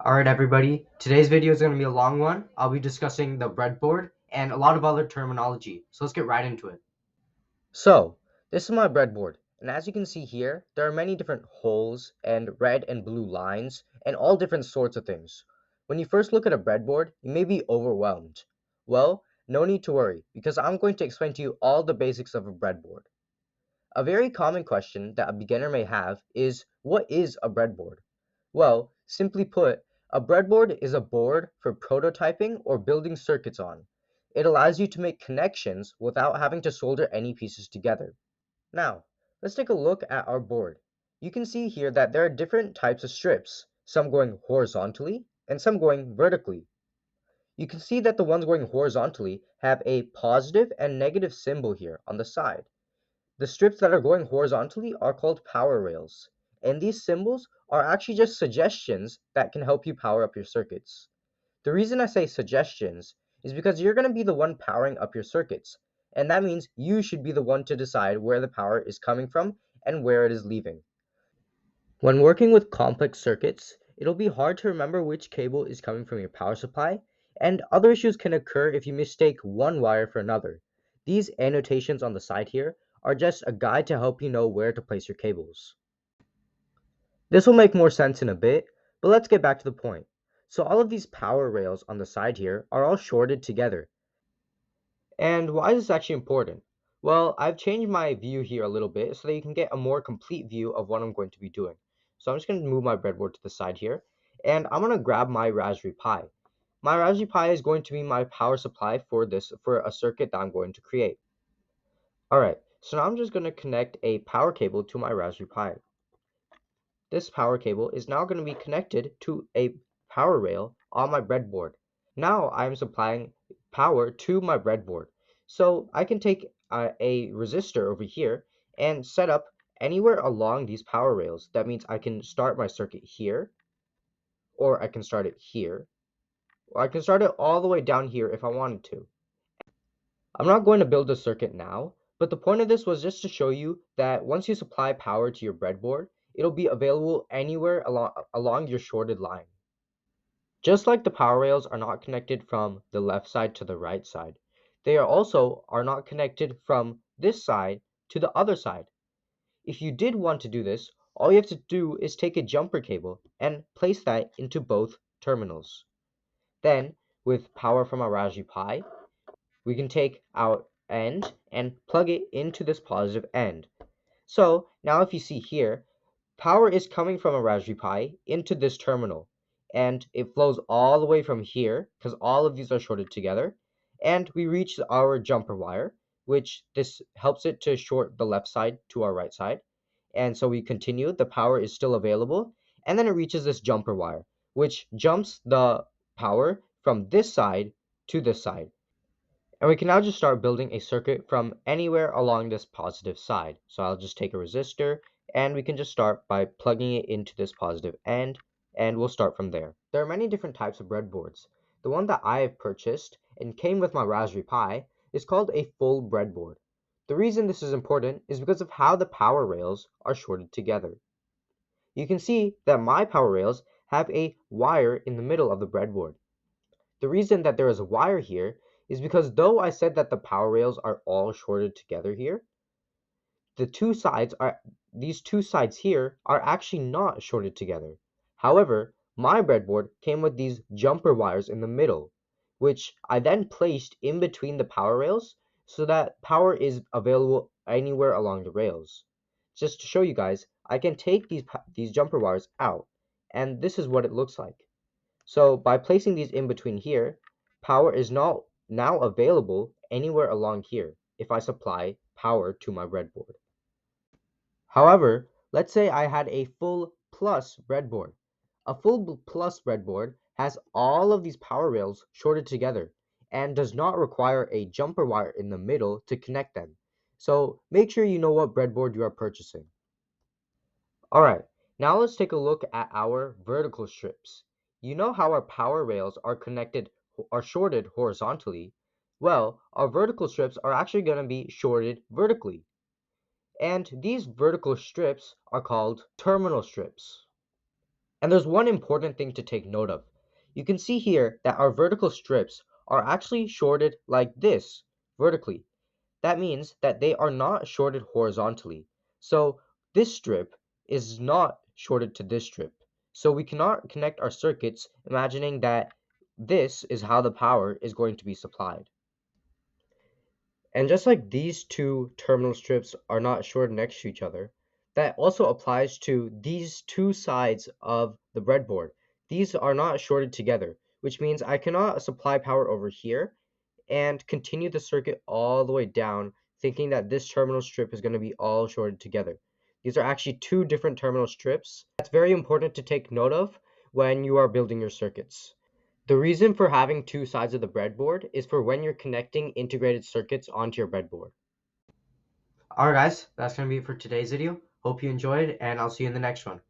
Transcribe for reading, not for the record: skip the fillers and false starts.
Alright everybody, today's video is going to be a long one. I'll be discussing the breadboard and a lot of other terminology. So let's get right into it. So, this is my breadboard, and as you can see here, there are many different holes and red and blue lines and all different sorts of things. When you first look at a breadboard, you may be overwhelmed. Well, no need to worry, because I'm going to explain to you all the basics of a breadboard. A very common question that a beginner may have is, what is a breadboard? Well, simply put, a breadboard is a board for prototyping or building circuits on. It allows you to make connections without having to solder any pieces together. Now, let's take a look at our board. You can see here that there are different types of strips, some going horizontally and some going vertically. You can see that the ones going horizontally have a positive and negative symbol here on the side. The strips that are going horizontally are called power rails, and these symbols are actually just suggestions that can help you power up your circuits. The reason I say suggestions is because you're going to be the one powering up your circuits, and that means you should be the one to decide where the power is coming from and where it is leaving. When working with complex circuits, it'll be hard to remember which cable is coming from your power supply, and other issues can occur if you mistake one wire for another. These annotations on the side here are just a guide to help you know where to place your cables. This will make more sense in a bit, but let's get back to the point. So all of these power rails on the side here are all shorted together. And why is this actually important? Well, I've changed my view here a little bit so that you can get a more complete view of what I'm going to be doing. So I'm just going to move my breadboard to the side here, and I'm going to grab my Raspberry Pi. My Raspberry Pi is going to be my power supply for a circuit that I'm going to create. Alright, so now I'm just going to connect a power cable to my Raspberry Pi. This power cable is now going to be connected to a power rail on my breadboard. Now I'm supplying power to my breadboard. So I can take a resistor over here and set up anywhere along these power rails. That means I can start my circuit here, or I can start it here, or I can start it all the way down here if I wanted to. I'm not going to build a circuit now, but the point of this was just to show you that once you supply power to your breadboard, it'll be available anywhere along your shorted line. Just like the power rails are not connected from the left side to the right side, they are not connected from this side to the other side. If you did want to do this, all you have to do is take a jumper cable and place that into both terminals. Then, with power from our Raspberry Pi, we can take our end and plug it into this positive end. So now if you see here, power is coming from a Raspberry Pi into this terminal, and it flows all the way from here because all of these are shorted together, and we reach our jumper wire, which this helps it to short the left side to our right side. And so we continue, the power is still available, and then it reaches this jumper wire, which jumps the power from this side to this side. And we can now just start building a circuit from anywhere along this positive side. So I'll just take a resistor, and we can just start by plugging it into this positive end, and we'll start from there. There are many different types of breadboards. The one that I have purchased and came with my Raspberry Pi is called a full breadboard. The reason this is important is because of how the power rails are shorted together. You can see that my power rails have a wire in the middle of the breadboard. The reason that there is a wire here is because though I said that the power rails are all shorted together here, these two sides here are actually not shorted together. However, my breadboard came with these jumper wires in the middle, which I then placed in between the power rails so that power is available anywhere along the rails. Just to show you guys, I can take these jumper wires out, and this is what it looks like. So by placing these in between here, power is now available anywhere along here if I supply power to my breadboard. However, let's say I had a full plus breadboard. A full plus breadboard has all of these power rails shorted together and does not require a jumper wire in the middle to connect them. So make sure you know what breadboard you are purchasing. Alright, now let's take a look at our vertical strips. You know how our power rails are shorted horizontally? Well, our vertical strips are actually going to be shorted vertically. And these vertical strips are called terminal strips. And there's one important thing to take note of. You can see here that our vertical strips are actually shorted like this, vertically. That means that they are not shorted horizontally. So this strip is not shorted to this strip. So we cannot connect our circuits imagining that this is how the power is going to be supplied. And just like these two terminal strips are not shorted next to each other, that also applies to these two sides of the breadboard. These are not shorted together, which means I cannot supply power over here and continue the circuit all the way down, thinking that this terminal strip is going to be all shorted together. These are actually two different terminal strips. That's very important to take note of when you are building your circuits. The reason for having two sides of the breadboard is for when you're connecting integrated circuits onto your breadboard. Alright guys, that's going to be it for today's video. Hope you enjoyed, and I'll see you in the next one.